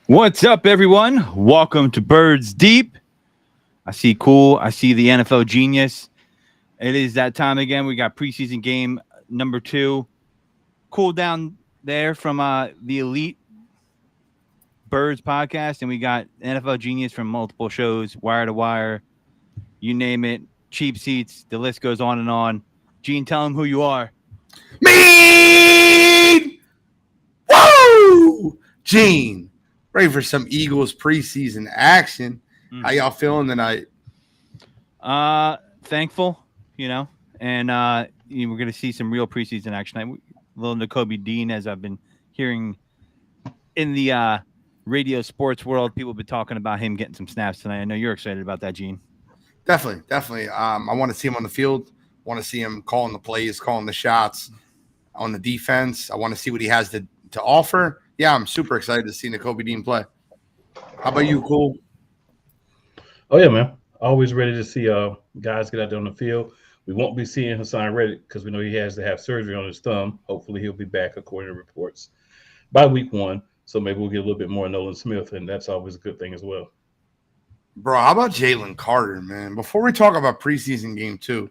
What's up, everyone? Welcome to Birds Deep. I see cool. I see the NFL genius. It is that time again. We got preseason game number 2. Cool down there from the Elite Birds podcast, and we got NFL genius from multiple shows, wire to wire, you name it, cheap seats. The list goes on and on. Gene, tell him who you are. Mean! Woo! Gene, ready for some Eagles preseason action. How y'all feeling tonight? Thankful, and we're going to see some real preseason action. Little Nakobe Dean, as I've been hearing in the radio sports world, people have been talking about him getting some snaps tonight. I know you're excited about that, Gene. Definitely. I want to see him on the field. I want to see him calling the plays, calling the shots on the defense. I want to see what he has to offer. Yeah, I'm super excited to see Nakobe Dean play. How about you, Cool? Oh yeah, man. Always ready to see guys get out there on the field. We won't be seeing Hassan Reddick because we know he has to have surgery on his thumb. Hopefully he'll be back according to reports by week 1. So maybe we'll get a little bit more Nolan Smith, and that's always a good thing as well. Bro, how about Jalen Carter, man? Before we talk about preseason game 2,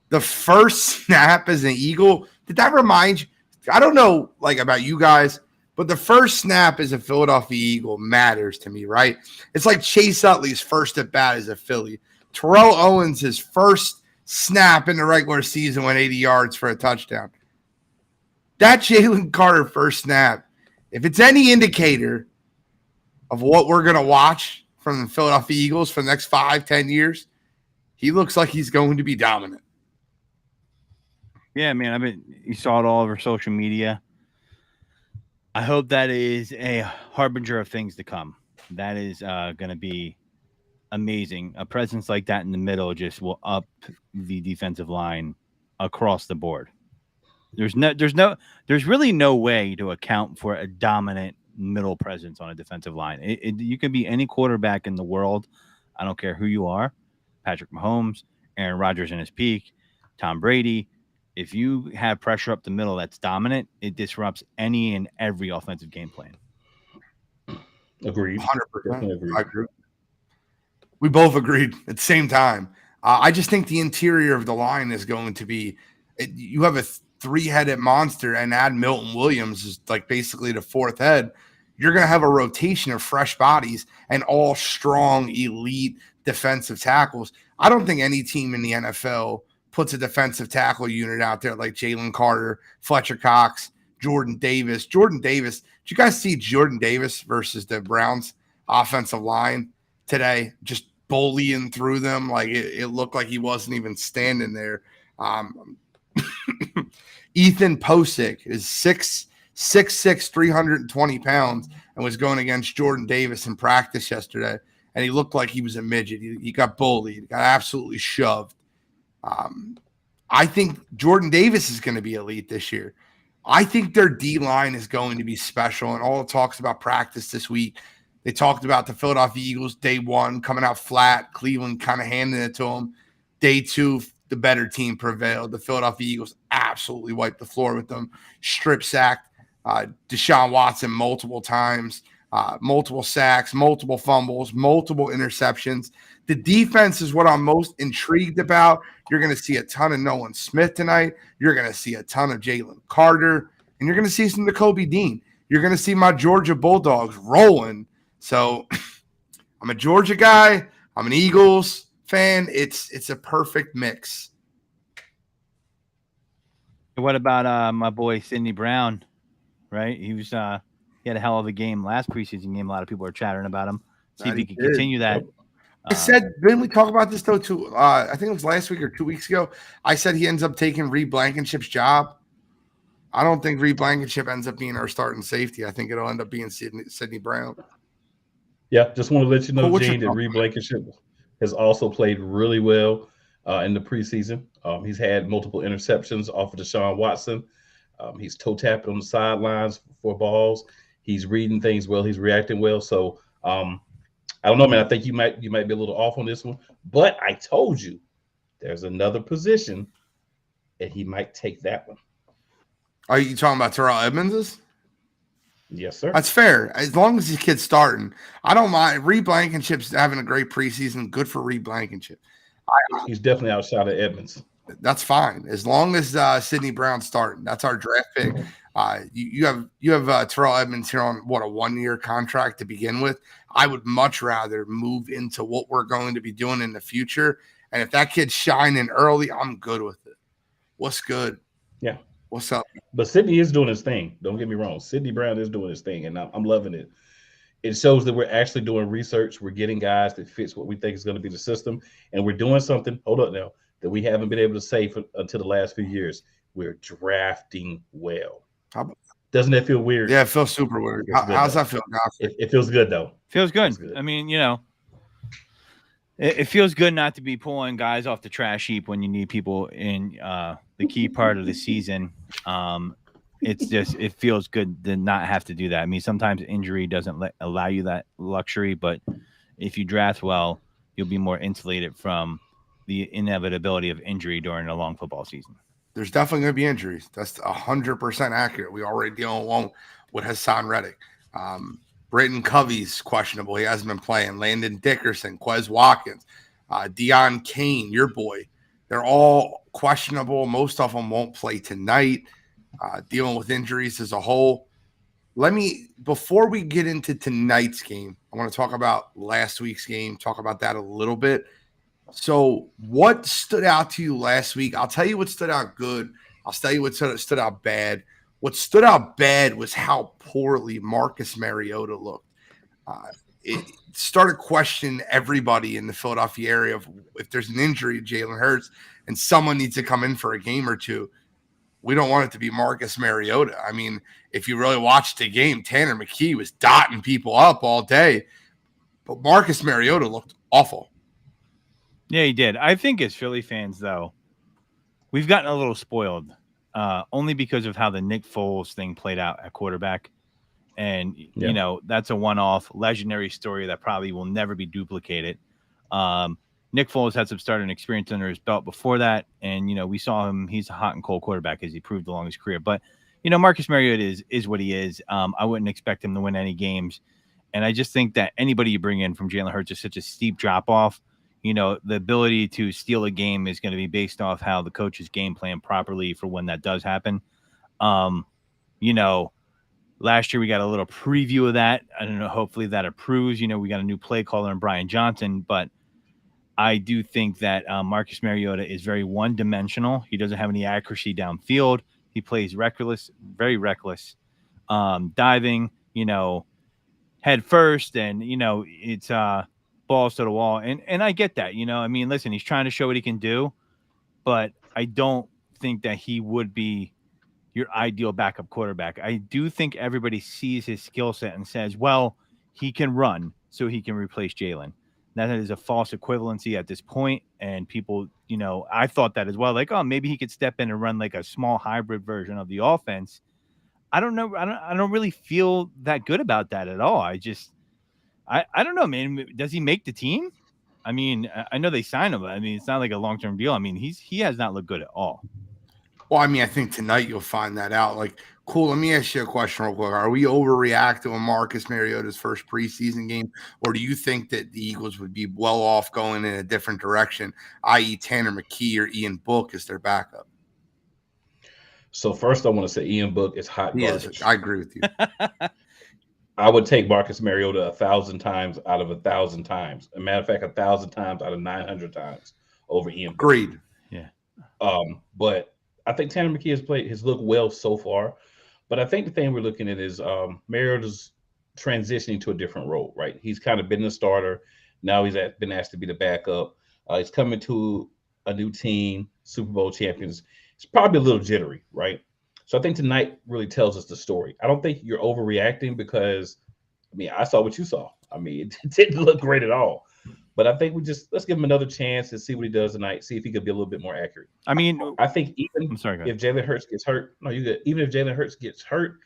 the first snap as an Eagle, did that remind you? I don't know, about you guys, but the first snap as a Philadelphia Eagle matters to me, right? It's like Chase Utley's first at bat as a Philly. Terrell Owens' first snap in the regular season went 80 yards for a touchdown. That Jalen Carter first snap, if it's any indicator of what we're going to watch from the Philadelphia Eagles for the next 5-10 years, he looks like he's going to be dominant. Yeah, man. You saw it all over social media. I hope that is a harbinger of things to come. That is going to be amazing. A presence like that in the middle just will up the defensive line across the board. There's really no way to account for a dominant middle presence on a defensive line. You could be any quarterback in the world. I don't care who you are. Patrick Mahomes, Aaron Rodgers in his peak, Tom Brady. If you have pressure up the middle that's dominant, it disrupts any and every offensive game plan. Agreed. 100%. Agreed. I agree. We both agreed at the same time. I just think the interior of the line is going to be you have a 3-headed monster and add Milton Williams is basically the 4th head. You're going to have a rotation of fresh bodies and all strong, elite defensive tackles. I don't think any team in the NFL puts a defensive tackle unit out there like Jalen Carter, Fletcher Cox, Jordan Davis. Jordan Davis, did you guys see Jordan Davis versus the Browns offensive line today? Just bullying through them. It looked like he wasn't even standing there. Ethan Posick is 6'6", 320 pounds, and was going against Jordan Davis in practice yesterday, and he looked like he was a midget. He got bullied. He got absolutely shoved. I think Jordan Davis is going to be elite this year. I think their D-line is going to be special, and all the talks about practice this week, they talked about the Philadelphia Eagles day 1 coming out flat, Cleveland kind of handing it to them. Day 2, the better team prevailed. The Philadelphia Eagles absolutely wiped the floor with them, strip sacked Deshaun Watson multiple times, multiple sacks, multiple fumbles, multiple interceptions. The defense is what I'm most intrigued about. You're going to see a ton of Nolan Smith tonight. You're going to see a ton of Jalen Carter, and you're going to see some Nakobe Dean. You're going to see my Georgia Bulldogs rolling. So I'm a Georgia guy. I'm an Eagles fan. It's a perfect mix. What about my boy Sidney Brown? Right, he had a hell of a game last preseason game. A lot of people are chattering about him. See if he can continue that. I said, didn't we talk about this though too? I think it was last week or 2 weeks ago. I said he ends up taking Reed Blankenship's job. I don't think Reed Blankenship ends up being our starting safety. I think it'll end up being Sidney Brown. Yeah, just want to let you know, Gene, that Reed Blankenship has also played really well in the preseason. He's had multiple interceptions off of Deshaun Watson. He's toe tapping on the sidelines for balls. He's reading things well. He's reacting well. So I don't know, man. I think you might be a little off on this one, but I told you there's another position, and he might take that one. Are you talking about Terrell Edmonds? Yes, sir. That's fair. As long as these kid's starting, I don't mind. Reed Blankenship's having a great preseason. Good for Reed Blankenship. He's definitely outside of Edmonds. That's fine as long as Sidney Brown's starting. That's our draft pick. You have Terrell Edmonds here on what, a 1-year contract to begin with. I would much rather move into what we're going to be doing in the future. And if that kid's shining early, I'm good with it. What's good? Yeah. What's up? But Sidney is doing his thing. Don't get me wrong. Sidney Brown is doing his thing, and I'm loving it. It shows that we're actually doing research. We're getting guys that fits what we think is going to be the system, and we're doing something. Hold up now, that we haven't been able to say until the last few years. We're drafting well. Doesn't that feel weird? Yeah, it feels super weird. How's that feel? It feels good though. Feels good. I mean, it feels good not to be pulling guys off the trash heap when you need people in the key part of the season. It feels good to not have to do that. I mean, sometimes injury doesn't allow you that luxury, but if you draft well, you'll be more insulated from the inevitability of injury during a long football season. There's definitely going to be injuries. That's 100% accurate. We already dealing along with Hassan Reddick. Britton Covey's questionable. He hasn't been playing. Landon Dickerson, Quez Watkins, Deion Kane, your boy. They're all questionable. Most of them won't play tonight. Dealing with injuries as a whole. Before we get into tonight's game, I want to talk about last week's game, talk about that a little bit. So what stood out to you last week? I'll tell you what stood out good. I'll tell you what stood out bad. What stood out bad was how poorly Marcus Mariota looked. It started questioning everybody in the Philadelphia area of if there's an injury to Jalen Hurts and someone needs to come in for a game or two. We don't want it to be Marcus Mariota. I mean, if you really watched the game, Tanner McKee was dotting people up all day. But Marcus Mariota looked awful. Yeah, he did. I think as Philly fans, though, we've gotten a little spoiled only because of how the Nick Foles thing played out at quarterback. And, that's a one-off legendary story that probably will never be duplicated. Nick Foles had some starting experience under his belt before that. And, we saw him. He's a hot and cold quarterback, as he proved along his career. But, Marcus Mariota is what he is. I wouldn't expect him to win any games. And I just think that anybody you bring in from Jalen Hurts is such a steep drop-off. The ability to steal a game is going to be based off how the coaches game plan properly for when that does happen. Last year we got a little preview of that. I don't know. Hopefully that approves. We got a new play caller in Brian Johnson, but I do think that Marcus Mariota is very one-dimensional. He doesn't have any accuracy downfield. He plays reckless, very reckless, diving, head first, and it's balls to the wall. And I get that, listen, he's trying to show what he can do, but I don't think that he would be your ideal backup quarterback. I do think everybody sees his skill set and says, well, he can run, so he can replace Jalen. That is a false equivalency at this point. And people, I thought that as well. Like, oh, maybe he could step in and run like a small hybrid version of the offense. I don't know. I don't really feel that good about that at all. I don't know, man. Does he make the team? I mean, I know they signed him, but I mean, it's not like a long-term deal. I mean, he has not looked good at all. Well, I mean, I think tonight you'll find that out. Like, cool, let me ask you a question real quick. Are we overreacting on Marcus Mariota's first preseason game, or do you think that the Eagles would be well off going in a different direction, i.e. Tanner McKee or Ian Book as their backup? So first I want to say Ian Book is hot garbage. I agree with you. I would take Marcus Mariota 1,000 times out of 1,000 times. As a matter of fact, 1,000 times out of 900 times over Ian Book. Agreed. Yeah. But I think Tanner McKee has looked well so far. But I think the thing we're looking at is Mariota's transitioning to a different role, right? He's kind of been the starter. Now he's been asked to be the backup. He's coming to a new team, Super Bowl champions. It's probably a little jittery, right? So I think tonight really tells us the story. I don't think you're overreacting because, I saw what you saw. It didn't look great at all. But I think let's give him another chance and see what he does tonight. See if he could be a little bit more accurate. I think if Jalen Hurts gets hurt, even if Jalen Hurts gets hurt,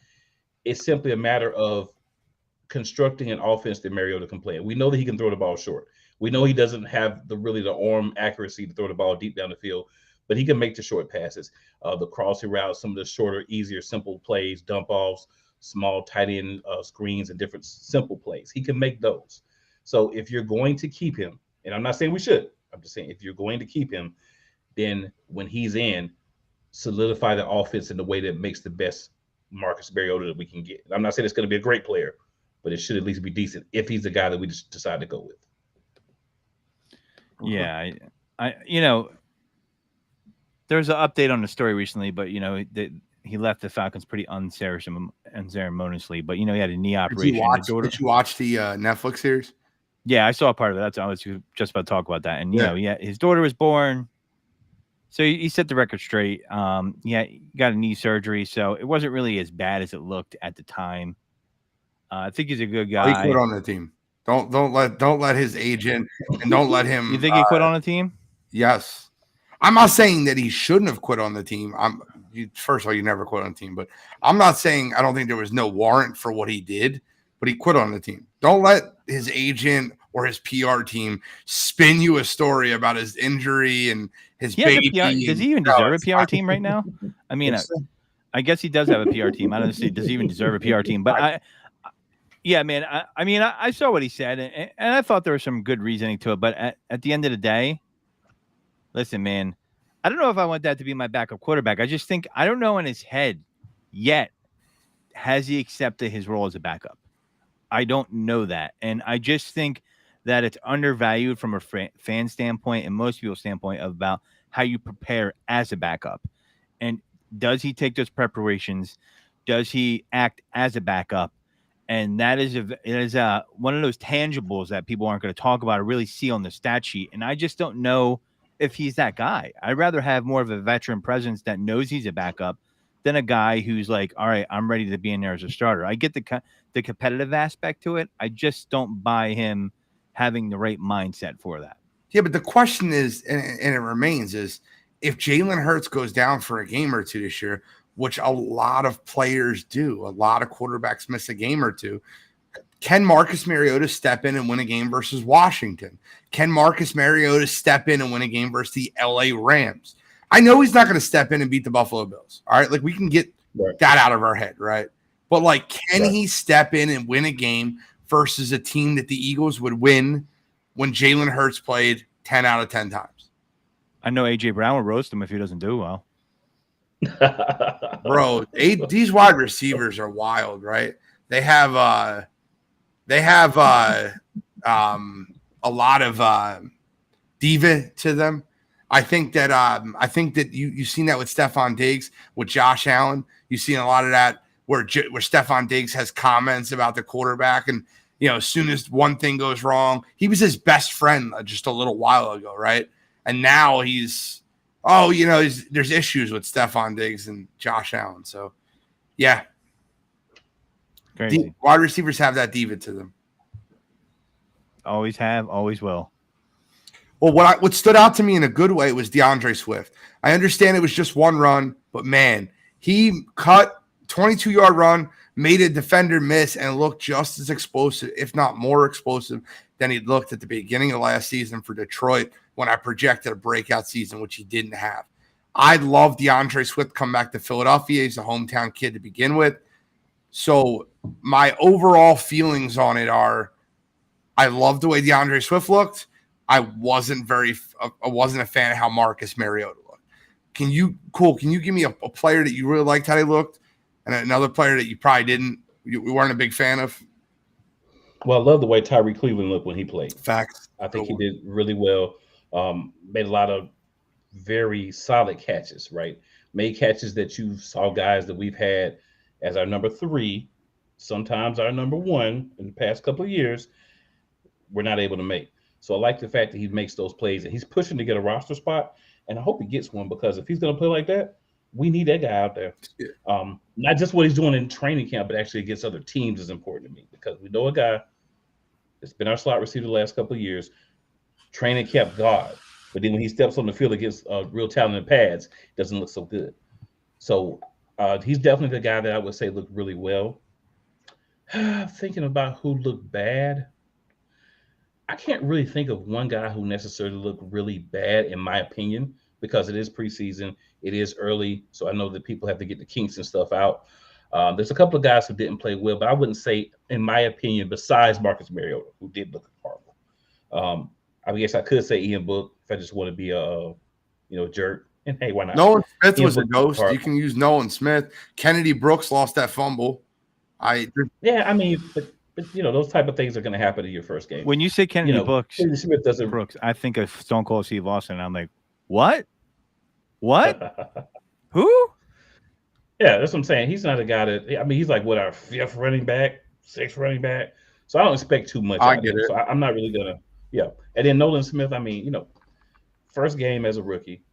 it's simply a matter of constructing an offense that Mariota can play. We know that he can throw the ball short. We know he doesn't have the arm accuracy to throw the ball deep down the field, but he can make the short passes, the crossing routes, some of the shorter, easier, simple plays, dump offs. small tight end screens and different simple plays. He can make those. So if you're going to keep him, and I'm not saying we should, I'm just saying if you're going to keep him, then when he's in, solidify the offense in the way that makes the best Marcus Mariota that we can get. I'm not saying it's going to be a great player, but it should at least be decent if he's the guy that we just decide to go with. Yeah, I there's an update on the story recently, but he left the Falcons pretty unceremoniously. But he had a knee operation. Did you watch the Netflix series? Yeah, I saw part of it. I was just about to talk about that. And his daughter was born, so he set the record straight. He got a knee surgery, so it wasn't really as bad as it looked at the time. I think he's a good guy. He quit on the team. Don't let his agent and don't let him. You think he quit on the team? Yes. I'm not saying that he shouldn't have quit on the team. First of all, you never quit on a team, but I'm not saying I don't think there was no warrant for what he did, but he quit on the team. Don't let his agent or his PR team spin you a story about his injury and his baby. Does he even deserve a PR team right now? I mean, I guess he does have a PR team. I don't know. Does he even deserve a PR team? But I saw what he said, and I thought there was some good reasoning to it. But at the end of the day, listen, man, I don't know if I want that to be my backup quarterback. I just think, I don't know in his head yet, has he accepted his role as a backup? I don't know that. And I just think that it's undervalued from a fan standpoint and most people's standpoint about how you prepare as a backup. And does he take those preparations? Does he act as a backup? And that is one of those tangibles that people aren't going to talk about or really see on the stat sheet. And I just don't know if he's that guy. I'd rather have more of a veteran presence that knows he's a backup than a guy who's like, all right, I'm ready to be in there as a starter. I get the competitive aspect to it. I just don't buy him having the right mindset for that. Yeah, but the question is, and it remains, is if Jalen Hurts goes down for a game or two this year, which a lot of players do, a lot of quarterbacks miss a game or two, can Marcus Mariota step in and win a game versus Washington? Can Marcus Mariota step in and win a game versus the LA Rams? I know he's not going to step in and beat the Buffalo Bills. All right. Like, we can get that out of our head. Right. But like, can he step in and win a game versus a team that the Eagles would win when Jalen Hurts played 10 out of 10 times? I know AJ Brown will roast him if he doesn't do well. Bro, these wide receivers are wild, right? They have a lot of diva to them. I think that you've seen that with Stephon Diggs, with Josh Allen. You've seen a lot of that where Stephon Diggs has comments about the quarterback, and as soon as one thing goes wrong, he was his best friend just a little while ago, right? And now there's issues with Stephon Diggs and Josh Allen. So, yeah. Wide receivers have that diva to them. Always have, always will. Well, what stood out to me in a good way was DeAndre Swift. I understand it was just one run, but, man, he cut 22-yard run, made a defender miss, and looked just as explosive, if not more explosive, than he looked at the beginning of last season for Detroit when I projected a breakout season, which he didn't have. I'd love DeAndre Swift come back to Philadelphia. He's a hometown kid to begin with. So my overall feelings on it are, I love the way DeAndre Swift looked. I wasn't a fan of how Marcus Mariota looked. Can you give me a player that you really liked how they looked and another player that you probably didn't, you weren't a big fan of? Well, I love the way Tyree Cleveland looked when he played. Facts. I think he did really well. Made a lot of very solid catches, right? Made catches that you saw guys that we've had as our number 3, sometimes our number 1 in the past couple of years, we're not able to make. So I like the fact that he makes those plays and he's pushing to get a roster spot. And I hope he gets one, because if he's going to play like that, we need that guy out there. Not just what he's doing in training camp, but actually against other teams is important to me, because we know a guy that's been our slot receiver the last couple of years, training camp God, but then when he steps on the field against real talented pads, it doesn't look so good. So he's definitely the guy that I would say looked really well. Thinking about who looked bad, I can't really think of one guy who necessarily looked really bad, in my opinion, because it is preseason, it is early, so I know that people have to get the kinks and stuff out. There's a couple of guys who didn't play well, but I wouldn't say, in my opinion, besides Marcus Mariota, who did look horrible. I guess I could say Ian Book if I just want to be a jerk. And hey, why not? Nolan Smith Ian was Book a ghost. You can use Nolan Smith. Kennedy Brooks lost that fumble. Yeah, I mean, but those type of things are going to happen in your first game. When you say Kennedy Smith doesn't. Brooks, I think of Stone Cold Steve Austin. I'm like, what? Who? Yeah, that's what I'm saying. He's not a guy that. I mean, he's like our fifth running back, sixth running back. So I don't expect too much. I get it. So I'm not really gonna. Yeah, and then Nolan Smith. I mean, first game as a rookie.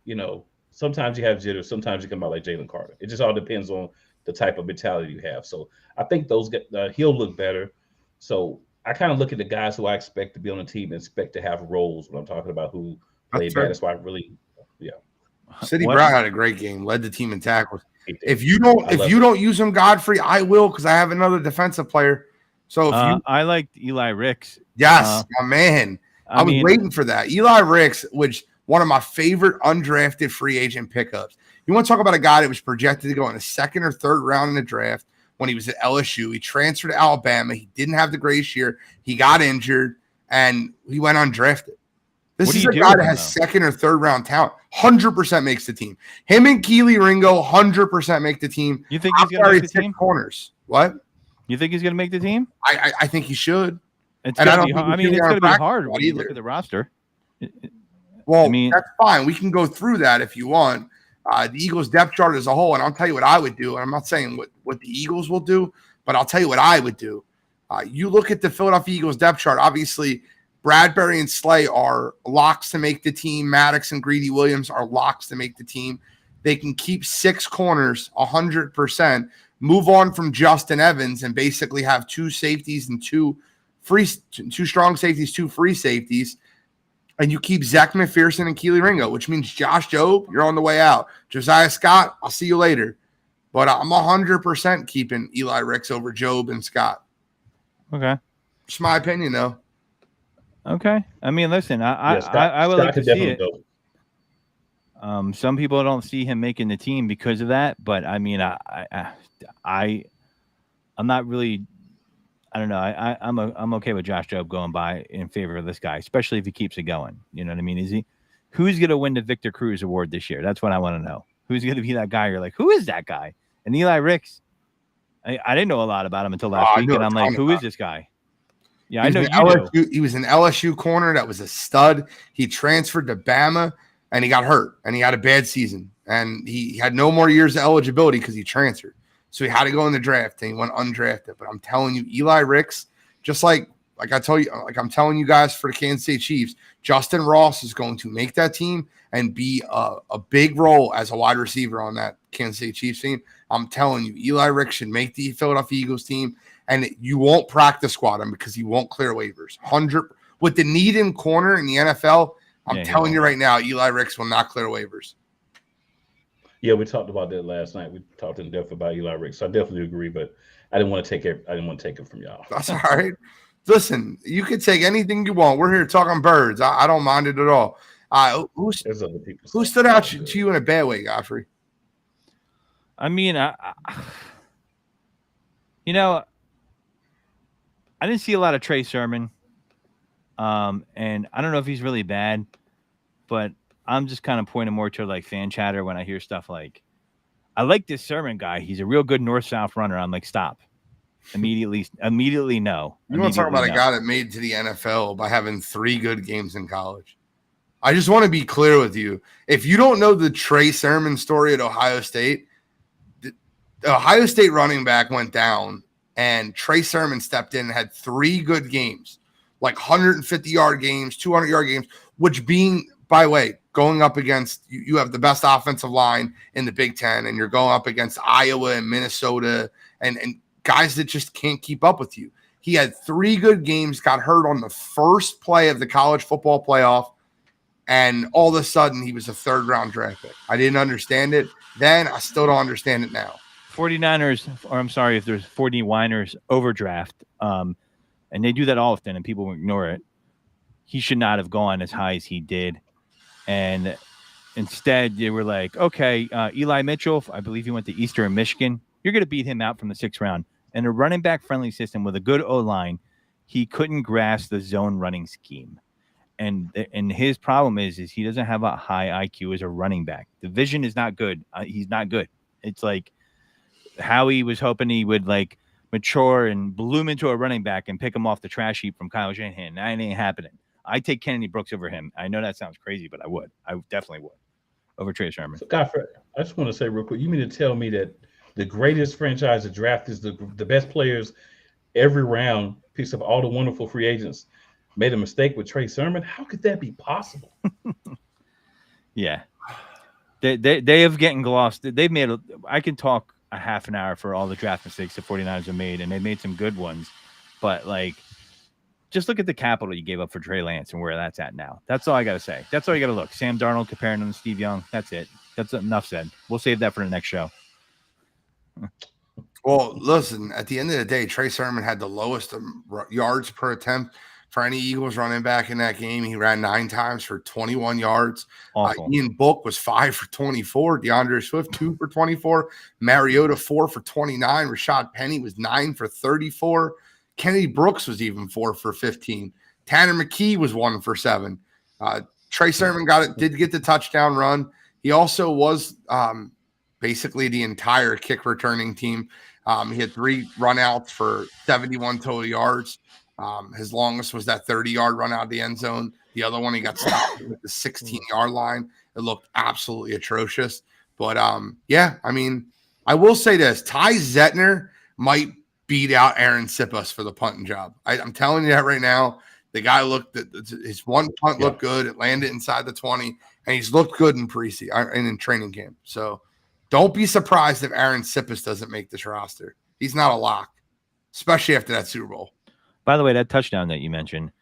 Sometimes you have jitters. Sometimes you come out like Jalen Carter. It just all depends on the type of mentality you have. So I think he'll look better. So I kind of look at the guys who I expect to be on the team and expect to have roles when I'm talking about who played bad. That's why I really, City Brown had a great game, led the team in tackles. If you don't use him, Godfrey, I will, because I have another defensive player. So I liked Eli Ricks. Yes, my man. I was waiting for that. Eli Ricks, which one of my favorite undrafted free agent pickups. You want to talk about a guy that was projected to go in the second or third round in the draft when he was at LSU. He transferred to Alabama. He didn't have the greatest year. He got injured, and he went undrafted. This is a guy that has second or third round talent. 100% makes the team. Him and Keely Ringo 100% make the team. You think he's going to make the team? Corners. What? You think he's going to make the team? I think he should. It's going to be hard when you look at the roster. Well, that's fine. We can go through that if you want. The Eagles depth chart as a whole, and I'll tell you what I would do. And I'm not saying what the Eagles will do, but I'll tell you what I would do. You look at the Philadelphia Eagles depth chart. Obviously, Bradbury and Slay are locks to make the team. Maddox and Greedy Williams are locks to make the team. They can keep 6 corners 100%, move on from Justin Evans, and basically have 2 safeties and 2 strong safeties, 2 free safeties. And you keep Zach McPherson and Keely Ringo, which means Josh Jobe, you're on the way out. Josiah Scott, I'll see you later. But I'm 100% keeping Eli Ricks over Jobe and Scott. Okay. It's my opinion, though. Okay. I mean, listen, I would like to see it. Some people don't see him making the team because of that, but I mean, I'm not really. I don't know. I'm okay with Josh Jobe going by in favor of this guy, especially if he keeps it going. You know what I mean? Who's going to win the Victor Cruz Award this year? That's what I want to know. Who's going to be that guy? You're like, who is that guy? And Eli Ricks, I didn't know a lot about him until last week, and I'm like, who is this guy? Yeah, I know you do. He was an LSU corner that was a stud. He transferred to Bama, and he got hurt, and he had a bad season, and he had no more years of eligibility because he transferred. So he had to go in the draft, and he went undrafted. But I'm telling you, Eli Ricks, just like I tell you, like I'm telling you guys for the Kansas City Chiefs, Justin Ross is going to make that team and be a big role as a wide receiver on that Kansas City Chiefs team. I'm telling you, Eli Ricks should make the Philadelphia Eagles team, and you won't practice squad him because he won't clear waivers. 100 with the need in corner in the NFL. I'm telling you right now, Eli Ricks will not clear waivers. Yeah, we talked about that last night. We talked in depth about Eli Ricks. So I definitely agree, but I didn't want to take it. I didn't want to take it from y'all. That's all right. Listen, you can take anything you want. We're here talking birds. I don't mind it at all. Who stood out to you in a bad way, Godfrey? I mean, I didn't see a lot of Trey Sermon, and I don't know if he's really bad, but I'm just kind of pointing more to like fan chatter when I hear stuff like, I like this Sermon guy. He's a real good north-south runner. I'm like, stop. Immediately no. You want to talk about a guy that made it to the NFL by having 3 good games in college. I just want to be clear with you. If you don't know the Trey Sermon story at Ohio State, the Ohio State running back went down, and Trey Sermon stepped in and had 3 good games, like 150-yard games, 200-yard games, which being, by the way, going up against, you have the best offensive line in the Big Ten, and you're going up against Iowa and Minnesota and guys that just can't keep up with you. He had 3 good games, got hurt on the first play of the college football playoff, and all of a sudden he was a 3rd-round draft pick. I didn't understand it then. I still don't understand it now. 49ers, or I'm sorry, if there's 49ers overdraft, and they do that often and people ignore it, he should not have gone as high as he did. And instead, they were like, okay, Eli Mitchell, I believe he went to Eastern Michigan. You're going to beat him out from the 6th round. In a running back friendly system with a good O-line, he couldn't grasp the zone running scheme. And his problem is he doesn't have a high IQ as a running back. The vision is not good. He's not good. It's like Howie was hoping he would like mature and bloom into a running back and pick him off the trash heap from Kyle Shanahan. That ain't happening. I take Kennedy Brooks over him. I know that sounds crazy, but I would. I definitely would over Trey Sermon. So, Godfrey, I just want to say real quick, you mean to tell me that the greatest franchise to draft is the best players every round, picks up all the wonderful free agents, made a mistake with Trey Sermon? How could that be possible? Yeah. They have getting glossed. They've made I can talk a half an hour for all the draft mistakes the 49ers have made, and they made some good ones. But like, just look at the capital you gave up for Trey Lance and where that's at now. That's all I got to say. That's all you got to look. Sam Darnold comparing him to Steve Young. That's it. That's enough said. We'll save that for the next show. Well, listen, at the end of the day, Trey Sermon had the lowest yards per attempt for any Eagles running back in that game. He ran 9 times for 21 yards. Ian Book was 5 for 24. DeAndre Swift, 2 for 24. Mariota, 4 for 29. Rashad Penny was 9 for 34. Kennedy Brooks was even 4 for 15. Tanner McKee was 1 for 7. Trey Sermon did get the touchdown run. He also was basically the entire kick returning team. He had 3 runouts for 71 total yards. His longest was that 30-yard run out of the end zone. The other one, he got stopped at the 16-yard line. It looked absolutely atrocious. But, yeah, I mean, I will say this. Ty Zettner might beat out Aaron Sipas for the punting job. I'm telling you that right now. The guy his one punt looked good. It landed inside the 20, and he's looked good in preseason and in training camp. So don't be surprised if Aaron Sipas doesn't make this roster. He's not a lock, especially after that Super Bowl. By the way, that touchdown that you mentioned,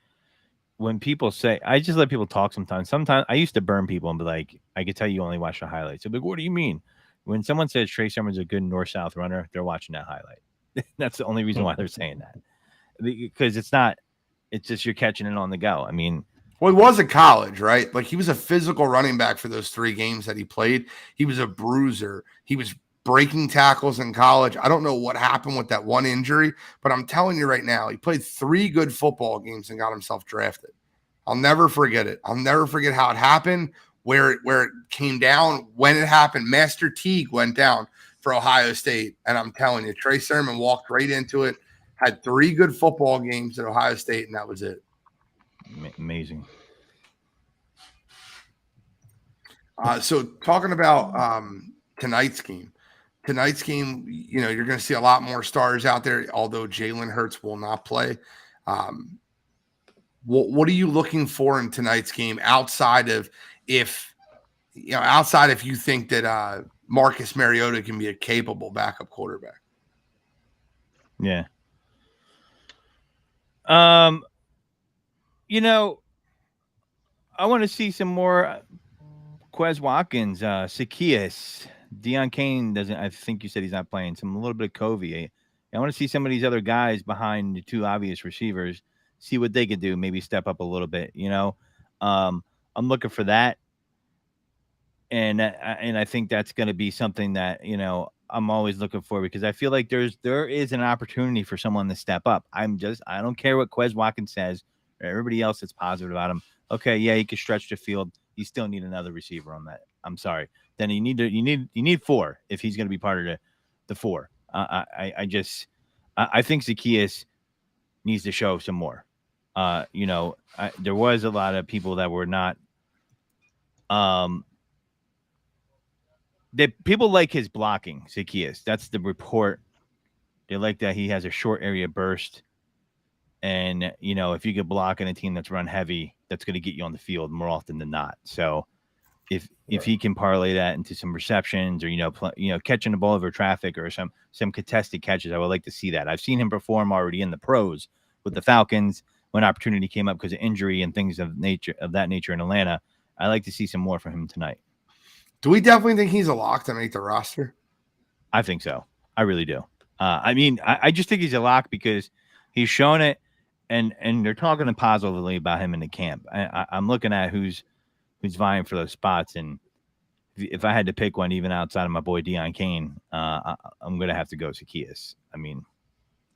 when people say, I just let people talk sometimes. Sometimes I used to burn people and be like, I could tell you only watch the highlights. So, like, what do you mean? When someone says Trey Sermon's a good north-south runner, they're watching that highlight. That's the only reason why they're saying that. Because it's just you're catching it on the go. I mean, well, he was in college, right? Like, he was a physical running back for those 3 games that he played. He was a bruiser. He was breaking tackles in college. I don't know what happened with that one injury, but I'm telling you right now, he played 3 good football games and got himself drafted. I'll never forget it. I'll never forget how it happened, where it came down, when it happened. Master Teague went down for Ohio State, and I'm telling you, Trey Sermon walked right into it, had 3 good football games at Ohio State, and that was it. Amazing. So talking about tonight's game, you know, you're going to see a lot more stars out there, although Jalen Hurts will not play. What are you looking for in tonight's game outside of if you think that Marcus Mariota can be a capable backup quarterback? Yeah. You know, I want to see some more Quez Watkins, Zacchaeus, Deion Kane doesn't. I think you said he's not playing. A little bit of Covey. I want to see some of these other guys behind the 2 obvious receivers, see what they could do. Maybe step up a little bit. You know, I'm looking for that, and I think that's going to be something that, you know, I'm always looking for, because I feel like there is an opportunity for someone to step up. I don't care what Quez Watkins says or everybody else that's positive about him. Okay, yeah, he can stretch the field. You still need another receiver on that. I'm sorry. Then you need 4 if he's going to be part of the 4. I think Zacchaeus needs to show some more. You know, there was a lot of people that were not. People like his blocking, Zacchaeus. That's the report. They like that he has a short area burst. And, you know, if you could block in a team that's run heavy, that's going to get you on the field more often than not. So if he can parlay that into some receptions or, you know, catching the ball over traffic or some contested catches, I would like to see that. I've seen him perform already in the pros with the Falcons when opportunity came up because of injury and things of that nature in Atlanta. I like to see some more from him tonight. Do we definitely think he's a lock to make the roster? I think so. I really do. I mean, I just think he's a lock because he's shown it, and they're talking positively about him in the camp. I'm looking at who's vying for those spots, and if I had to pick one, even outside of my boy Deion Kane, I'm gonna have to go Zacchaeus. I mean,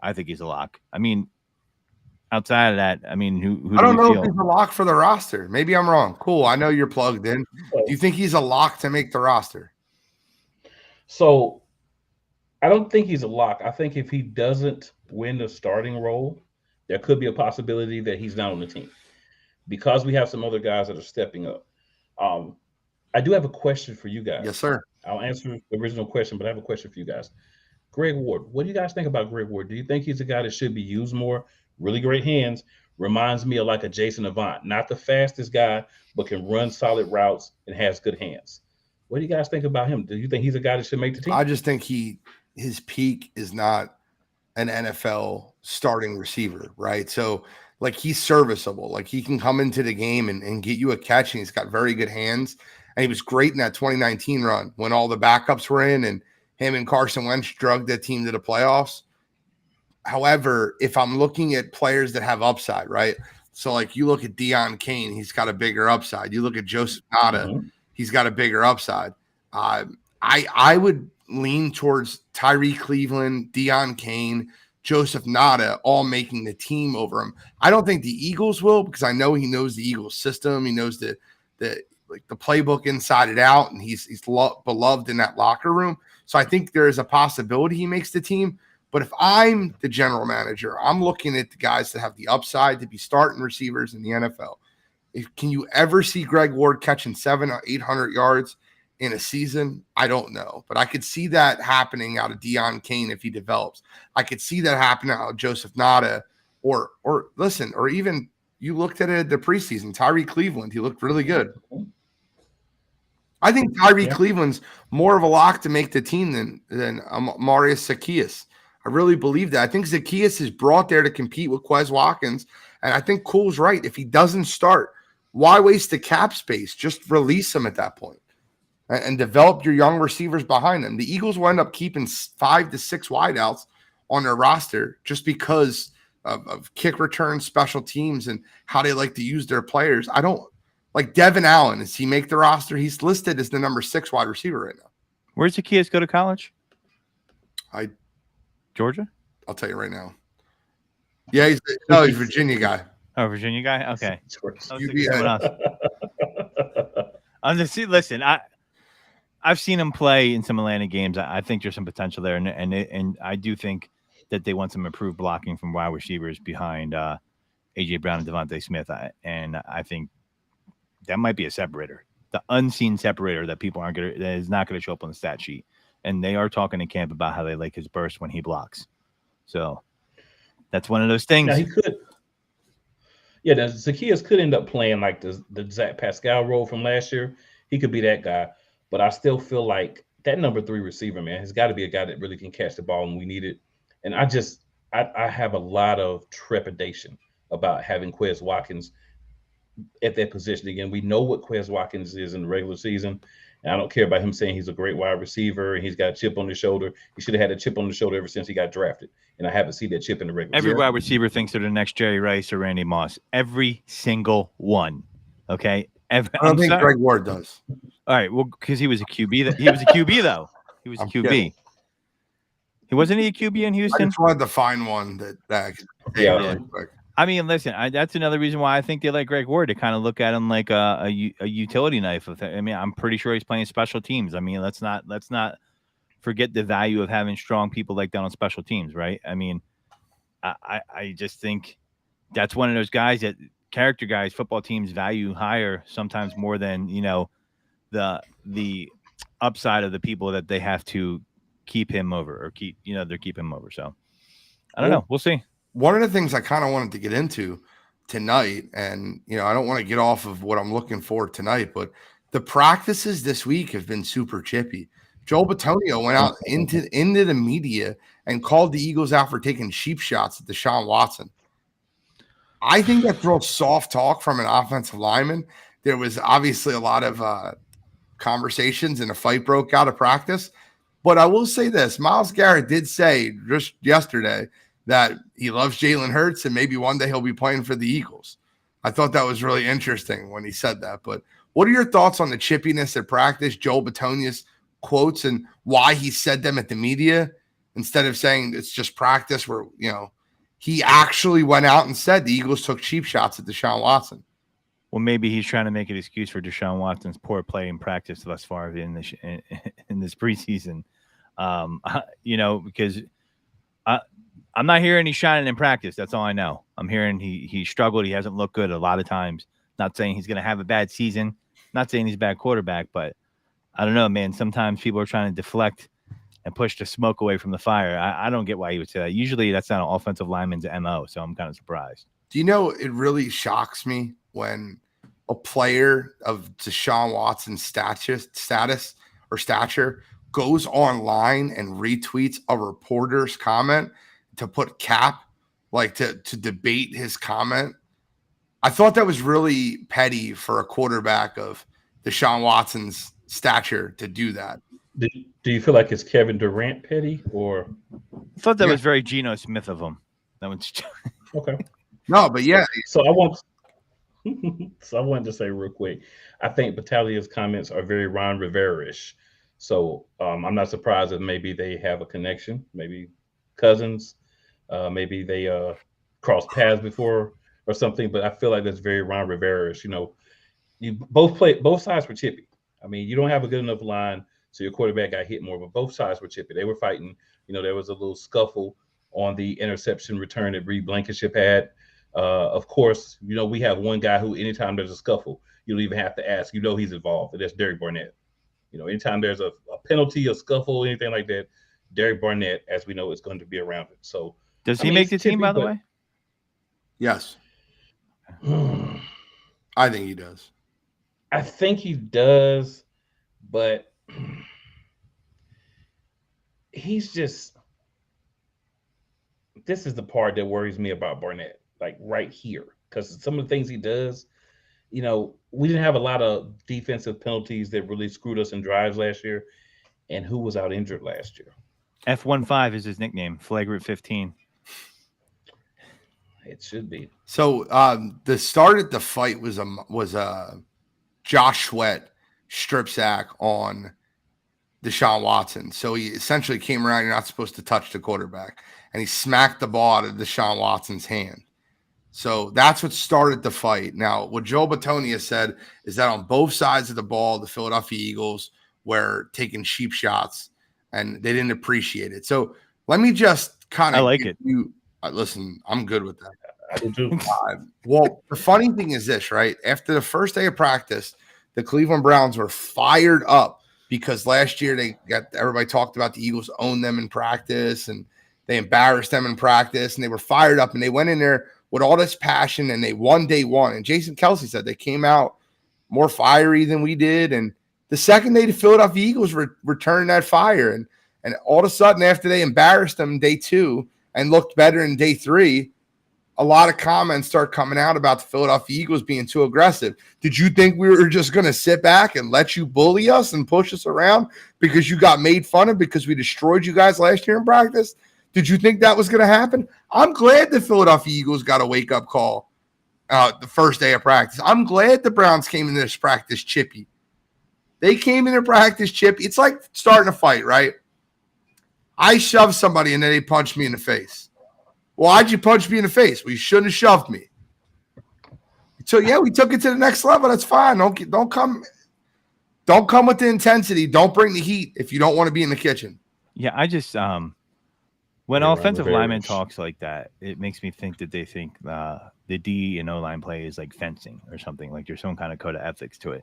I think he's a lock. I mean, outside of that, I mean, who I don't do we know feel? if he's a lock for the roster. Maybe I'm wrong. Cool. I know you're plugged in. Do you think he's a lock to make the roster? So I don't think he's a lock. I think if he doesn't win the starting role, there could be a possibility that he's not on the team because we have some other guys that are stepping up. I do have a question for you guys. Yes, sir. I'll answer the original question, but I have a question for you guys. Greg Ward, what do you guys think about Greg Ward? Do you think he's a guy that should be used more? Really great hands. Reminds me of like a Jason Avant. Not the fastest guy, but can run solid routes and has good hands. What do you guys think about him? Do you think he's a guy that should make the team? I just think his peak is not an NFL starting receiver, right? So like he's serviceable. Like he can come into the game and get you a catch, and he's got very good hands. And he was great in that 2019 run when all the backups were in and him and Carson Wentz drugged that team to the playoffs. However, if I'm looking at players that have upside, right? So like you look at Deion Kane, he's got a bigger upside. You look at Joseph Nada, he's got a bigger upside. I would lean towards Tyree Cleveland, Deion Kane, Joseph Nada, all making the team over him. I don't think the Eagles will, because I know he knows the Eagles system. He knows the playbook inside and out, and he's beloved in that locker room. So I think there is a possibility he makes the team. But if I'm the general manager, I'm looking at the guys that have the upside to be starting receivers in the NFL. Can you ever see Greg Ward catching 700 or 800 yards in a season? I don't know, but I could see that happening out of Deion Kane if he develops. I could see that happening out of Joseph Nada, or even you looked at it at the preseason, Tyree Cleveland. He looked really good. I think Tyree Cleveland's more of a lock to make the team than Marius Zacchaeus. I really believe that. I think Zacchaeus is brought there to compete with Quez Watkins, and I think Cole's right. If he doesn't start, why waste the cap space? Just release him at that point and develop your young receivers behind them. The Eagles will end up keeping 5 to 6 wideouts on their roster just because of kick return, special teams, and how they like to use their players. I don't like Devin Allen. Does he make the roster? He's listed as the number 6 wide receiver right now. Where's Zacchaeus go to college? Georgia? I'll tell you right now. Yeah, he's a Virginia guy. Oh, Virginia guy? Okay. Listen, I've seen him play in some Atlanta games. I think there's some potential there, and I do think that they want some improved blocking from wide receivers behind A.J. Brown and Devontae Smith. And I think that might be a separator, the unseen separator that that is not going to show up on the stat sheet. And they are talking in camp about how they like his burst when he blocks. So that's one of those things. Now he could. Yeah, the Zacchaeus could end up playing like the Zach Pascal role from last year. He could be that guy. But I still feel like that number 3 receiver, man, has got to be a guy that really can catch the ball when we need it. And I have a lot of trepidation about having Quez Watkins at that position again. We know what Quez Watkins is in the regular season. And I don't care about him saying he's a great wide receiver and he's got a chip on his shoulder. He should have had a chip on the shoulder ever since he got drafted. And I haven't seen that chip in the regular season. Every wide receiver thinks they're the next Jerry Rice or Randy Moss. Every single one. Okay? I don't think Greg Ward does. All right. Well, because he was a QB. He was a QB, though. He was a QB. Kidding. He wasn't a QB in Houston? I just wanted to find one that really quick. I mean, listen, that's another reason why I think they like Greg Ward, to kind of look at him like a utility knife. I mean, I'm pretty sure he's playing special teams. I mean, let's not forget the value of having strong people like that on special teams, right? I mean, I just think that's one of those guys that character guys, football teams value higher sometimes more than, the upside of the people that they have to keep him over or they're keeping him over. So I don't know. We'll see. One of the things I kind of wanted to get into tonight, and I don't want to get off of what I'm looking for tonight, but the practices this week have been super chippy. Joel Bitonio went out into the media and called the Eagles out for taking cheap shots at Deshaun Watson. I think that's real soft talk from an offensive lineman. There was obviously a lot of conversations and a fight broke out of practice. But I will say this, Myles Garrett did say just yesterday that he loves Jalen Hurts and maybe one day he'll be playing for the Eagles. I thought that was really interesting when he said that. But What are your thoughts on the chippiness at practice, Joel Bitonio's quotes, and why he said them at the media instead of saying it's just practice where, he actually went out and said the Eagles took cheap shots at Deshaun Watson? Well, maybe he's trying to make an excuse for Deshaun Watson's poor play in practice thus far in this preseason. Because I'm not hearing he's shining in practice. That's all I know. I'm hearing he struggled. He hasn't looked good a lot of times. Not saying he's going to have a bad season. Not saying he's a bad quarterback, but I don't know, man. Sometimes people are trying to deflect and push the smoke away from the fire. I don't get why he would say that. Usually that's not an offensive lineman's MO, so I'm kind of surprised. Do you know, it really shocks me when a player of Deshaun Watson's stature goes online and retweets a reporter's comment to put cap, like to debate his comment. I thought that was really petty for a quarterback of Deshaun Watson's stature to do that. Do you feel like it's Kevin Durant petty, or? I thought that was very Geno Smith of him. That was okay. No, but yeah. So I wanted to say real quick, I think Batalia's comments are very Ron Rivera-ish. So I'm not surprised that maybe they have a connection, maybe cousins, maybe they crossed paths before or something. But I feel like that's very Ron Rivera-ish. You both sides were chippy. I mean, you don't have a good enough line, so your quarterback got hit more, but both sides were chippy. They were fighting. There was a little scuffle on the interception return that Reed Blankenship had. Of course, we have one guy who, anytime there's a scuffle, you don't even have to ask. He's involved, and that's Derek Barnett. Anytime there's a penalty, a scuffle, anything like that, Derek Barnett, as we know, is going to be around it. So, does he make the team, by the way? Yes. I think he does. I think he does, but he's just. This is the part that worries me about Barnett, like right here, because some of the things he does, we didn't have a lot of defensive penalties that really screwed us in drives last year. And who was out injured last year? F15 is his nickname, Flagrant 15. It should be. So the start of the fight was a Josh Sweat strip sack on Deshaun Watson. So he essentially came around. You're not supposed to touch the quarterback. And he smacked the ball out of Deshaun Watson's hand. So that's what started the fight. Now, what Joe Bitonio said is that on both sides of the ball, the Philadelphia Eagles were taking cheap shots, and they didn't appreciate it. So let me just kind of I like it. Listen, I'm good with that. I do too. Well, the funny thing is this, right? After the first day of practice, the Cleveland Browns were fired up because last year everybody talked about the Eagles owned them in practice and they embarrassed them in practice, and they were fired up, and they went in there with all this passion, and they won day one. And Jason Kelsey said they came out more fiery than we did. And the second day, the Philadelphia Eagles returned that fire. And all of a sudden, after they embarrassed them day two and looked better in day three, a lot of comments start coming out about the Philadelphia Eagles being too aggressive. Did you think we were just going to sit back and let you bully us and push us around because you got made fun of because we destroyed you guys last year in practice? Did you think that was going to happen? I'm glad the Philadelphia Eagles got a wake-up call the first day of practice. I'm glad the Browns came into this practice chippy. They came into practice chippy. It's like starting a fight, right? I shoved somebody and then they punched me in the face. Why'd you punch me in the face? Well, you shouldn't have shoved me. So, yeah, we took it to the next level. That's fine. Don't come with the intensity. Don't bring the heat if you don't want to be in the kitchen. Yeah, I just when offensive lineman talks like that, it makes me think that they think the D and O line play is like fencing or something. Like there's some kind of code of ethics to it.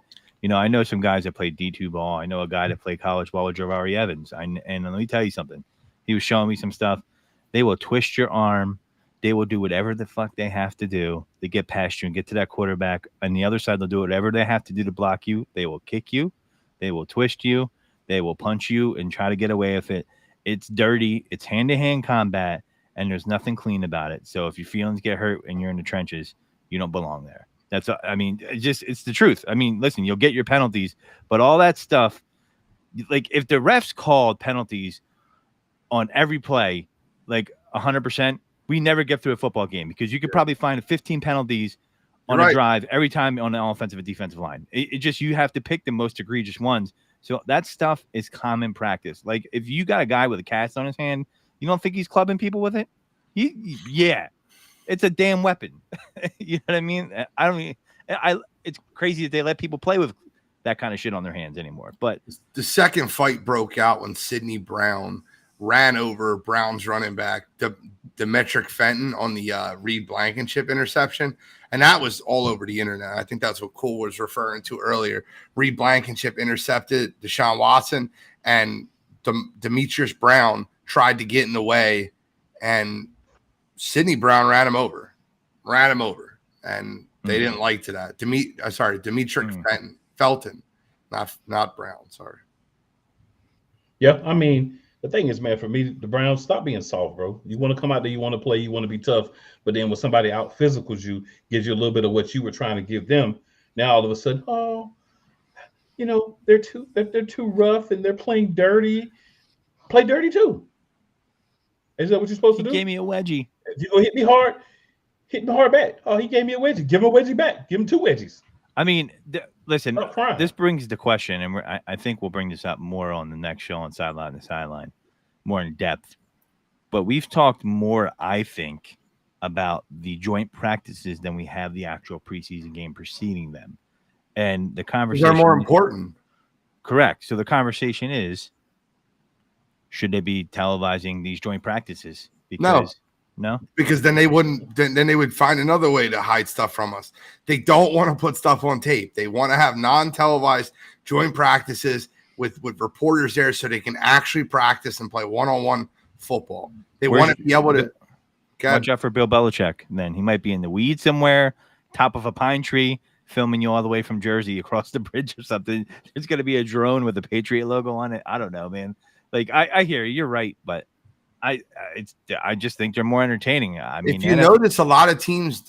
I know some guys that played D2 ball. I know a guy that played college ball with Javari Evans. And let me tell you something. He was showing me some stuff. They will twist your arm. They will do whatever the fuck they have to do to get past you and get to that quarterback. On the other side, they'll do whatever they have to do to block you. They will kick you. They will twist you. They will punch you and try to get away with it. It's dirty. It's hand-to-hand combat, and there's nothing clean about it. So if your feelings get hurt and you're in the trenches, you don't belong there. It's the truth. I mean, listen, you'll get your penalties, but all that stuff, like if the refs called penalties on every play, like 100%, we never get through a football game because you could probably find 15 penalties on a drive every time on the offensive and defensive line. It just, you have to pick the most egregious ones. So that stuff is common practice. Like if you got a guy with a cast on his hand, you don't think he's clubbing people with it? Yeah, it's a damn weapon. You know what I mean? It's crazy that they let people play with that kind of shit on their hands anymore. But the second fight broke out when Sidney Brown ran over Brown's running back, Demetric Fenton, on the Reed Blankenship interception. And that was all over the internet. I think that's what Cole was referring to earlier. Reed Blankenship intercepted Deshaun Watson, and Demetrius Brown tried to get in the way, and Sidney Brown ran him over. And they didn't like to that. Demetric Felton, not Brown. Sorry. Yeah, I mean, the thing is, man, for me, the Browns, stop being soft, bro. You want to come out there, you want to play, you want to be tough, but then when somebody out physicals you, gives you a little bit of what you were trying to give them, now all of a sudden, they're too rough and they're playing dirty. Play dirty too. Is that what you're supposed to do? He gave me a wedgie. If you go hit me hard, hit me hard back. Oh, he gave me a wedgie. Give him a wedgie back. Give him 2 wedgies. I mean, listen, this brings the question, and I think we'll bring this up more on the next show on Sideline to Sideline, more in depth. But we've talked more, I think, about the joint practices than we have the actual preseason game preceding them. And the conversation... They're more important. Correct. So the conversation is, should they be televising these joint practices? No, because then they wouldn't. Then they would find another way to hide stuff from us. They don't want to put stuff on tape. They want to have non-televised joint practices with reporters there, so they can actually practice and play one-on-one football. They want to be able to. Watch out for Bill Belichick. Then he might be in the weeds somewhere, top of a pine tree, filming you all the way from Jersey across the bridge or something. There's going to be a drone with a Patriot logo on it. I don't know, man. Like I hear you. You're right, but. I just think they're more entertaining. I mean, if you notice, a lot of teams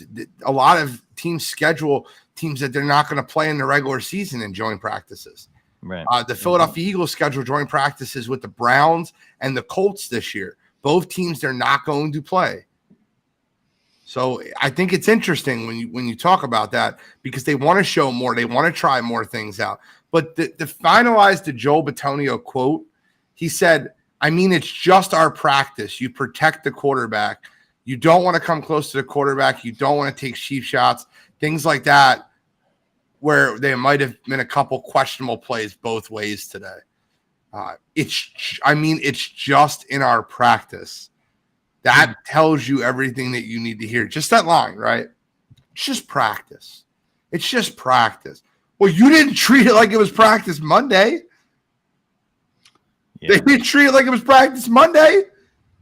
schedule teams that they're not going to play in the regular season in joint practices. Right. The Philadelphia Eagles schedule joint practices with the Browns and the Colts this year. Both teams they're not going to play. So I think it's interesting when you talk about that, because they want to show more, they want to try more things out. But the finalized the Joel Bitonio quote, he said, I mean, it's just our practice. You protect the quarterback. You don't want to come close to the quarterback. You don't want to take cheap shots, things like that, where there might have been a couple questionable plays both ways today. It's just in our practice. That tells you everything that you need to hear. Just that line, right? It's just practice. It's just practice. Well, you didn't treat it like it was practice Monday. Yeah. They didn't treat it like it was practice Monday.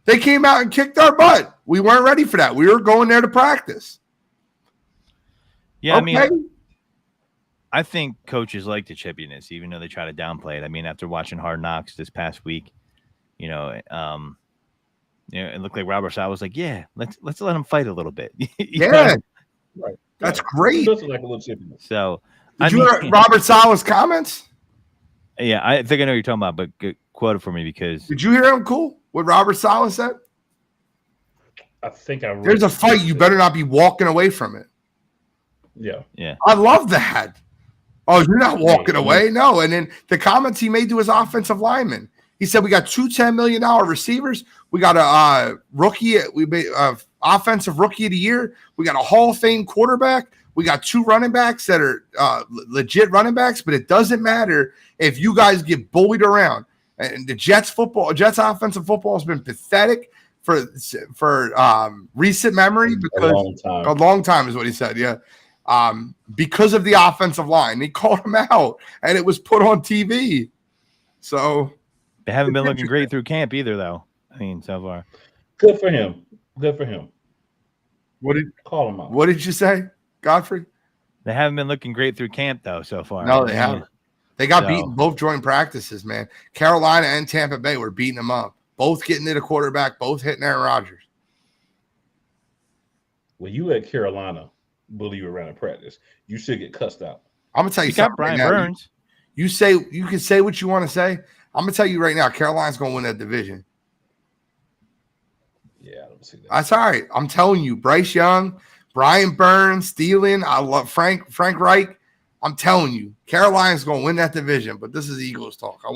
They came out and kicked our butt. We weren't ready for that. We were going there to practice. Yeah, okay. I mean, I think coaches like the chippiness, even though they try to downplay it. I mean, after watching Hard Knocks this past week, it looked like Robert Saleh was like, "Yeah, let's let him fight a little bit." Yeah, right. That's great. It does look like a little chippiness. So, did you hear Robert Saleh's comments? Yeah, I think I know what you're talking about, but quote it for me because. Did you hear him? Cool. What Robert Saleh said? I think I. There's a fight. You better not be walking away from it. Yeah. I love that. Oh, you're not walking away? No. And then the comments he made to his offensive lineman. He said, we got 2 $10 million receivers. We got a rookie. We made offensive rookie of the year. We got a Hall of Fame quarterback. We got 2 running backs that are legit running backs, but it doesn't matter if you guys get bullied around. And the Jets offensive football has been pathetic for recent memory. Because a long time is what he said. Yeah. Because of the offensive line. He called him out, and it was put on TV. So they haven't been looking great through camp either, though. I mean, so far. Good for him. Call him out? What did you say, Godfrey? They haven't been looking great through camp, though, so far. No, they haven't. They got beaten both joint practices, man. Carolina and Tampa Bay were beating them up. Both getting to the quarterback, both hitting Aaron Rodgers. When you at Carolina bully you around in practice, you should get cussed out. I'm gonna tell you something. Brian Burns. You can say what you want to say. I'm gonna tell you right now, Carolina's gonna win that division. Yeah, I don't see that. That's all right. I'm telling you, Bryce Young Brian Burns, Thielen. I love Frank Reich. I'm telling you, Carolina's going to win that division, but this is Eagles talk. I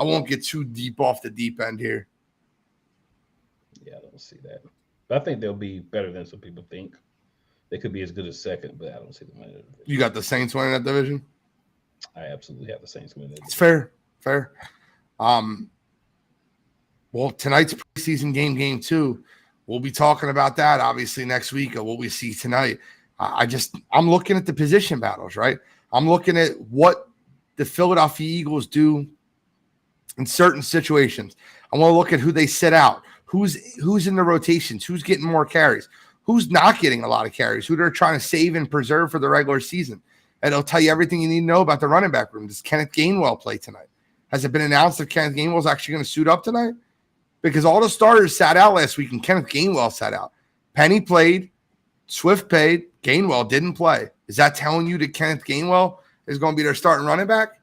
won't get too deep off the deep end here. Yeah, I don't see that. But I think they'll be better than some people think. They could be as good as second, but I don't see them winning that division. You got the Saints winning that division? I absolutely have the Saints winning that division. It's fair. Well, tonight's preseason game 2. We'll be talking about that obviously next week of what we see tonight. I'm looking at the position battles, right? I'm looking at what the Philadelphia Eagles do in certain situations. I want to look at who they sit out, who's in the rotations, who's getting more carries, who's not getting a lot of carries, who they're trying to save and preserve for the regular season. And it'll tell you everything you need to know about the running back room. Does Kenneth Gainwell play tonight? Has it been announced if Kenneth Gainwell is actually going to suit up tonight? Because all the starters sat out last week and Kenneth Gainwell sat out. Penny played, Swift played, Gainwell didn't play. Is that telling you that Kenneth Gainwell is going to be their starting running back?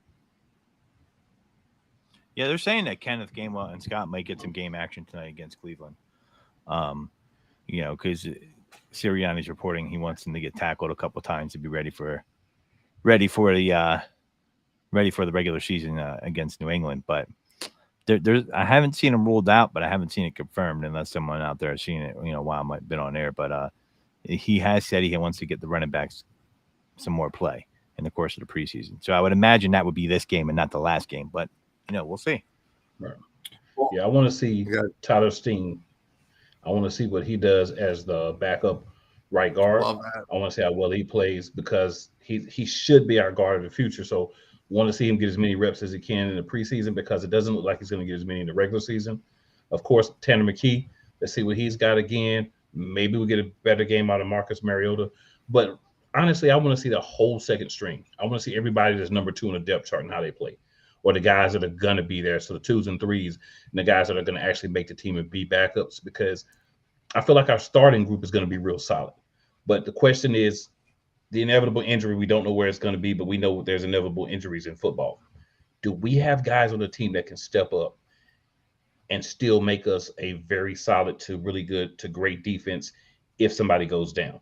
Yeah, they're saying that Kenneth Gainwell and Scott might get some game action tonight against Cleveland. Because Sirianni's reporting he wants him to get tackled a couple times to be ready for the regular season against New England. But I haven't seen him ruled out, but I haven't seen it confirmed unless someone out there has seen it, while I might have been on air. But he has said he wants to get the running backs some more play in the course of the preseason. So I would imagine that would be this game and not the last game, but we'll see. Right. Yeah, I want to see Tyler Steen. I want to see what he does as the backup right guard. I want to see how well he plays because he should be our guard of the future. So want to see him get as many reps as he can in the preseason because it doesn't look like he's going to get as many in the regular season. Of course, Tanner McKee, let's see what he's got again. Maybe we'll get a better game out of Marcus Mariota. But honestly, I want to see the whole second string. I want to see everybody that's number 2 in the depth chart and how they play. Or the guys that are going to be there. So the 2s and 3s and the guys that are going to actually make the team and be backups because I feel like our starting group is going to be real solid. But the question is the inevitable injury. We don't know where it's going to be, but we know there's inevitable injuries in football. Do we have guys on the team that can step up and still make us a very solid to really good to great defense if somebody goes down?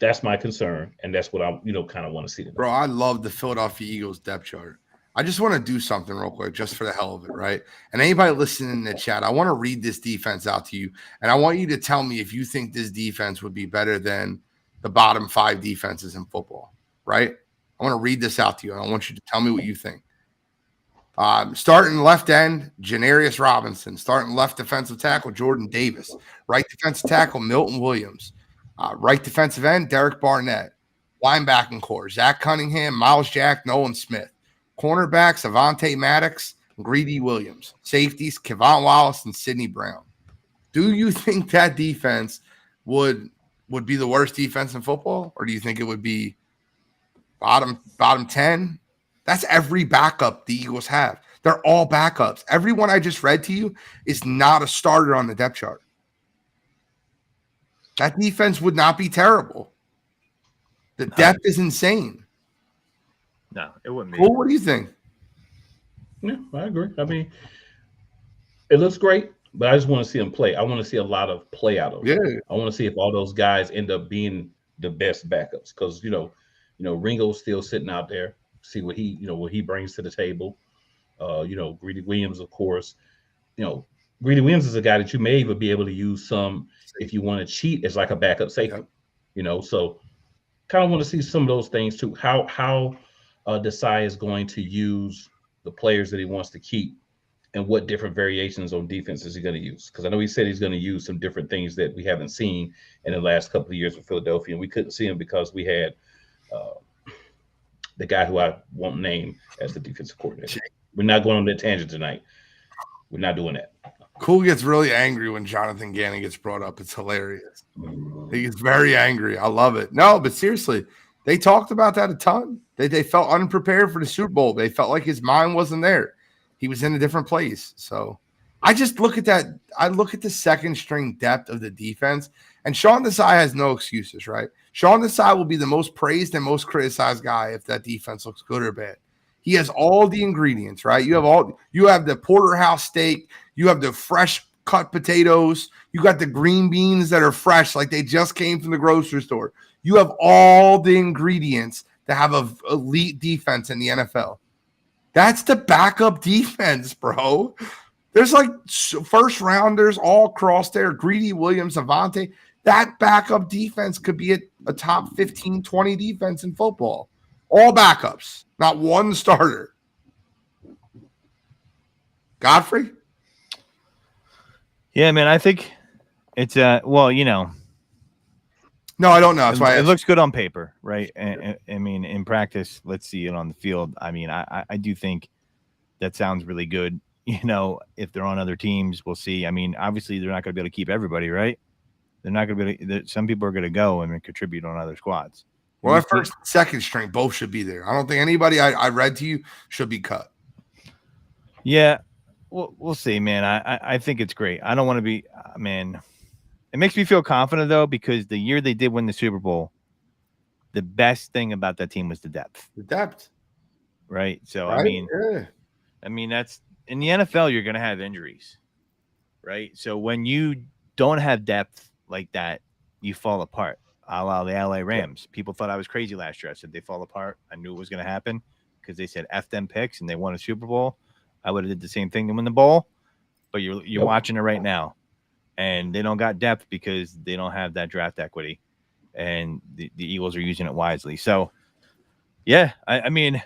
That's my concern, and that's what I kind of want to see tonight. Bro, I love the Philadelphia Eagles depth chart. I just want to do something real quick just for the hell of it, right? And anybody listening in the chat, I want to read this defense out to you, and I want you to tell me if you think this defense would be better than the bottom 5 defenses in football, right? I want to read this out to you, and I want you to tell me what you think. Starting left end, Janarius Robinson. Starting left defensive tackle, Jordan Davis. Right defensive tackle, Milton Williams. Right defensive end, Derek Barnett. Linebacking core, Zach Cunningham, Miles Jack, Nolan Smith. Cornerbacks, Avonte Maddox, Greedy Williams. Safeties, Kevon Wallace and Sidney Brown. Do you think that defense would be the worst defense in football? Or do you think it would be bottom 10? That's every backup the Eagles have. They're all backups. Everyone I just read to you is not a starter on the depth chart. That defense would not be terrible. The depth is insane. No, it wouldn't be. Well, what do you think? Yeah, I agree. I mean, it looks great, but I just want to see them play. I want to see a lot of play out of it. Yeah. I want to see if all those guys end up being the best backups because Ringo's still sitting out there. See what he brings to the table. Greedy Williams, of course. Greedy Williams is a guy that you may even be able to use some if you want to cheat as like a backup safety. Yep. So kind of want to see some of those things too. How Desai is going to use the players that he wants to keep and what different variations on defense is he going to use? Because I know he said he's going to use some different things that we haven't seen in the last couple of years with Philadelphia, and we couldn't see him because we had the guy who I won't name as the defensive coordinator. We're not going on that tangent tonight. We're not doing that. Cool gets really angry when Jonathan Gannon gets brought up. It's hilarious. He gets very angry. I love it. No, but seriously, they talked about that a ton. They felt unprepared for the Super Bowl. They felt like his mind wasn't there. He was in a different place. So I just look at that. I look at the second string depth of the defense, and Sean Desai has no excuses, right? Sean Desai will be the most praised and most criticized guy if that defense looks good or bad. He has all the ingredients, right? You have the porterhouse steak, you have the fresh cut potatoes, you got the green beans that are fresh, like they just came from the grocery store. You have all the ingredients to have an elite defense in the NFL. That's the backup defense, bro. There's like first rounders all across there. Greedy, Williams, Avante. That backup defense could be a top 15, 20 defense in football. All backups, not one starter. Godfrey? Yeah, man, I think it's well, you know. No, I don't know. That's why it looks good on paper, right? I mean, in practice, let's see it on the field. I mean, I do think that sounds really good. You know, if they're on other teams, we'll see. I mean, obviously, they're not going to be able to keep everybody, right? They're not going to be able to, some people are going to go and contribute on other squads. Well, at first, second string, both should be there. I don't think anybody I read to you should be cut. Yeah, we'll see, man. I think it's great. I don't want to be, man. It makes me feel confident, though, because the year they did win the Super Bowl, the best thing about that team was the depth. The depth. Right? So, right? I mean, that's in the NFL, you're going to have injuries, right? So when you don't have depth like that, you fall apart. A la the LA Rams. People thought I was crazy last year. I said they fall apart. I knew it was going to happen because they said F them picks and they won a Super Bowl. I would have did the same thing to win the bowl, but you're watching it right now. And they don't got depth because they don't have that draft equity. And the Eagles are using it wisely. So, yeah, I mean,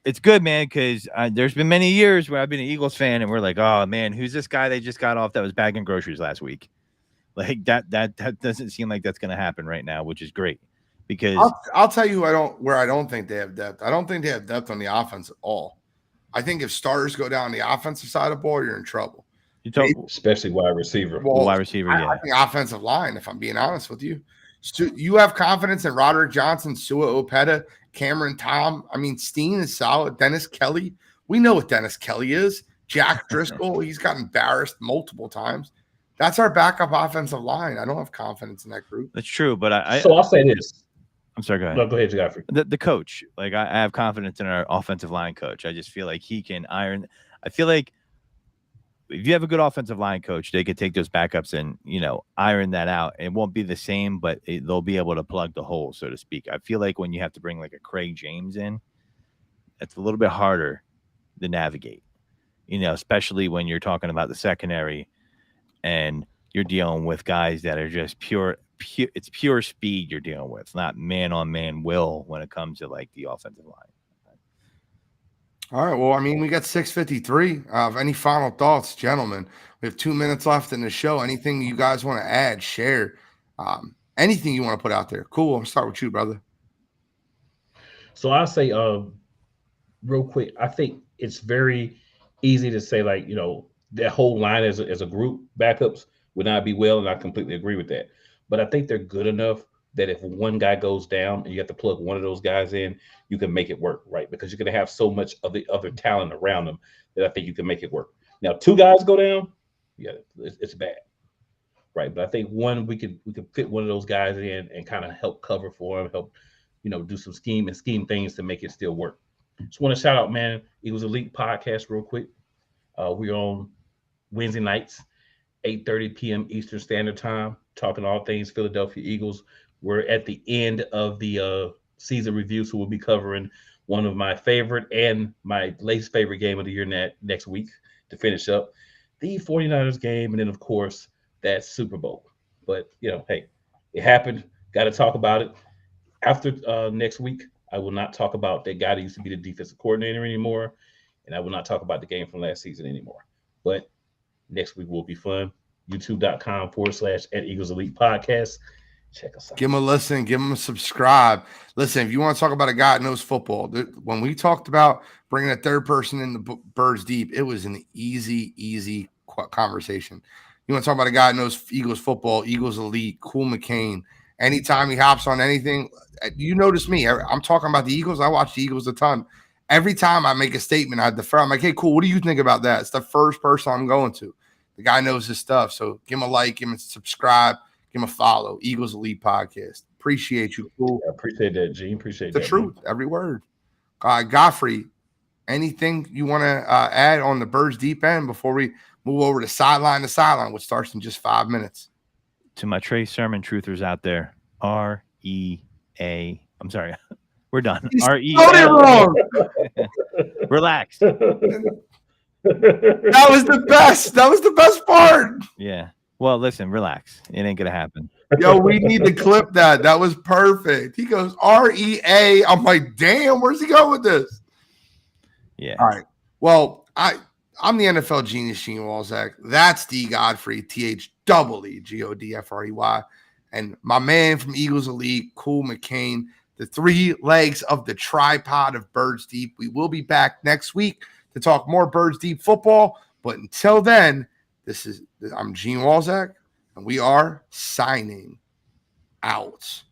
it's good, man, because there's been many years where I've been an Eagles fan and we're like, oh, man, who's this guy they just got off that was bagging groceries last week? Like that doesn't seem like that's going to happen right now, which is great because I'll tell you where I don't think they have depth. I don't think they have depth on the offense at all. I think if starters go down the offensive side of the ball, you're in trouble. Especially wide receiver. Well, wide receiver, yeah. I think offensive line, if I'm being honest with you. So you have confidence in Roderick Johnson, Sua Opeta, Cameron Tom. I mean, Steen is solid. Dennis Kelly. We know what Dennis Kelly is. Jack Driscoll, he's got embarrassed multiple times. That's our backup offensive line. I don't have confidence in that group. That's true, but I'll say this. I'm sorry, go ahead. No, go ahead, Godfrey. The coach, like I have confidence in our offensive line coach. I just feel like he can iron. I feel like if you have a good offensive line coach, they could take those backups and, you know, iron that out. It won't be the same, but they'll be able to plug the hole, so to speak. I feel like when you have to bring like a Craig James in, it's a little bit harder to navigate, you know, especially when you're talking about the secondary and you're dealing with guys that are just pure it's pure speed you're dealing with, not man-on-man will when it comes to like the offensive line. All right. Well, I mean, we got 6:53. Any final thoughts, gentlemen? We have 2 minutes left in the show. Anything you guys want to add, share, anything you want to put out there? Cool. I'll start with you, brother. So I'll say real quick, I think it's very easy to say, like, you know, that whole line as a group, backups would not be well, and I completely agree with that. But I think they're good enough that if one guy goes down and you have to plug one of those guys in, you can make it work, right? Because you're going to have so much of the other talent around them that I think you can make it work. Now, two guys go down, yeah, it's bad, right? But I think we could fit one of those guys in and kind of help cover for him, help, you know, do some scheme things to make it still work. Just want to shout out, man, Eagles Elite Podcast real quick. We're on Wednesday nights, 8:30 p.m. Eastern Standard Time, talking all things Philadelphia Eagles. We're at the end of the season review, so we'll be covering one of my favorite and my least favorite game of the year next week to finish up the 49ers game, and then, of course, that Super Bowl. But, you know, hey, it happened. Got to talk about it. After next week, I will not talk about that guy that used to be the defensive coordinator anymore, and I will not talk about the game from last season anymore. But next week will be fun. YouTube.com/@Eagles Elite Podcast. Check us out. Give them a listen. Give them a subscribe. Listen, if you want to talk about a guy that knows football, when we talked about bringing a third person in the Birds Deep, it was an easy conversation. You want to talk about a guy that knows Eagles football, Eagles Elite, Cool McCain. Anytime he hops on anything, you notice me. I'm talking about the Eagles. I watch the Eagles a ton. Every time I make a statement, I defer. I'm like, hey, cool. What do you think about that? It's the first person I'm going to. The guy knows his stuff. So give him a like, give him a subscribe. Give him a follow. Eagles Elite Podcast. Appreciate you. Cool. I appreciate that, Gene. Appreciate the that. Truth. Man. Every word. Godfrey, anything you want to add on the Birds Deep End before we move over to sideline to sideline, which starts in just 5 minutes? To my Trey Sermon truthers out there, R-E-A. I'm sorry. We're done. You spelled it R-E-A. wrong. Relax. That was the best. That was the best part. Yeah. Well, listen, relax. It ain't going to happen. Yo, we need to clip that. That was perfect. He goes R-E-A. I'm like, damn, where's he going with this? Yeah. All right. Well, I'm the NFL genius, Gene Walzak. That's D Godfrey, THEEGODFREY. And my man from Eagles Elite, Cool McCain, the three legs of the tripod of Birds Deep. We will be back next week to talk more Birds Deep football. But until then, I'm Gene Walzak, and we are signing out.